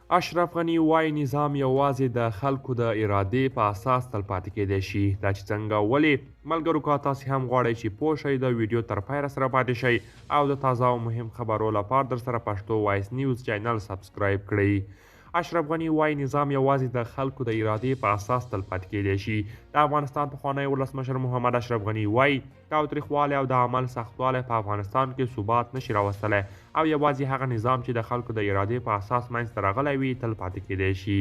اشرف غني وایي نظام یوازې د خلکو د ارادې په اساس تلپاتې کیدی شي. دا چې څنګه ولې ملګرو که تاسې هم غواړئ چې پوه شئ د ویډیو تر پای سره پاتې شئ او د تازه او مهم خبرو لپاره در سره پښتو وایس نیوز چینل سبسکرایب کړئ. اشرف غني وایي نظام یوازې د خلکو د ارادې په اساس تلپاتې کیدی شي. د افغانستان پخوانی ولسمشر محمد اشرف غني وایي تاوتریخوالی او د عمل سختوالی په افغانستان کې ثبات نشي راوستلی او یوازې هغه نظام چې د خلکو د ارادې په اساس منځته راغلی وي تل پاتې کیدی شي.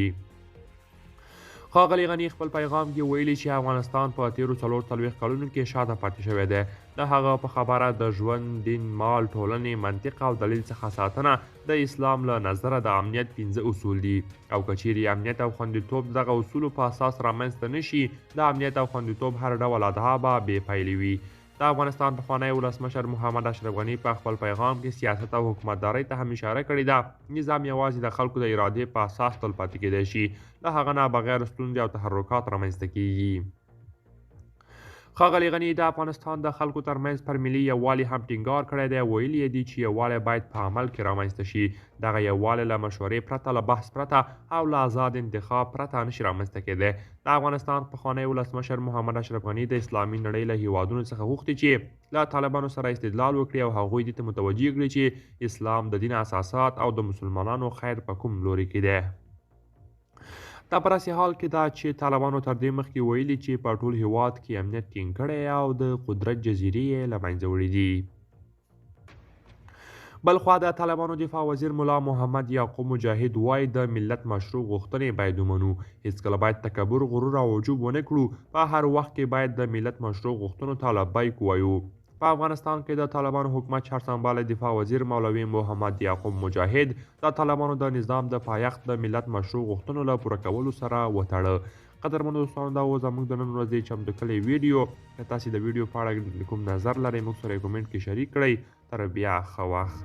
ښاغلي غني خپل پیغام کې ویلي چې افغانستان په تیرو 40 کلونو کې شاته پاتې شوی دی. د هغه په خبره د ژوند، دین، مال، ټولنې، منطق او دلیل څخه ساتنه د اسلام له نظره د امنیت 15 اصول دي او که چیرې امنیت او خوندیتوب دغه اصولو په اساس رامنځته نشي د امنیت او خوندیتوب هر ډول ادعا به بې پایلې وي. د افغانستان پخوانی ولسمشر محمد اشرف غني په خپل پیغام کې سیاست او حکومتدارۍ ته هم اشاره کړې ده. نظام یوازې د خلکو د ارادې په اساس تلپاتې کیدی شي، له هغه نه بغیر ستونزې او تحرکات رامنځته کیږي. ښاغلي غني د افغانستان د خلکو ترمنځ پر ملي یووالي هم ټینګار کړی دی. ویلي یې دي چې یووالی باید په عمل کې رامنځته شي. دغه یووالی له مشورې پرته، له بحث پرته او له آزاد انتخاب پرته نشي رامنځته کیدی. د افغانستان پخوانی ولسمشر محمد اشرف غني د اسلامي نړۍ له هیوادونو څخه غوښتي چې له طالبانو سره استدلال وکړي او هغوی دې ته متوجه کړي چې اسلام د دین اساسات او د مسلمانانو خیر په کوم لوري کې دی. دا په داسې حال کې ده چې طالبانو تر دې مخکې ویلي چې په ټول هیواد کې امنیت ټینګ کړی او د قدرت جزیرې یې له منځه وړي دي. بلخوا د طالبانو دفاع وزیر ملا محمد یعقوب مجاهد وایي د ملت مشروع غوښتنې باید ومنو. هیڅکله باید تکبر، غرور او عجوب ونه کړو. په هر وخت کې باید د ملت مشروع غوښتنو ته لبیک ووایو. په افغانستان کې د طالبانو حکومت چارسنباله دفاع وزیر مولوي محمد یعقوب مجاهد د طالبانو د نظام د پایښت د ملت مشروع غوښتنو له پوره کولو سره وتړه. قدرمنو دوستانو، دا و زموږ د نن ورځې چمتو کړی ویډیو. که تاسې د ویډیو په اړه کوم نظر لرئ موږ سره یې کومنټ کې شریک کړئ. تر بیا ښه وخت.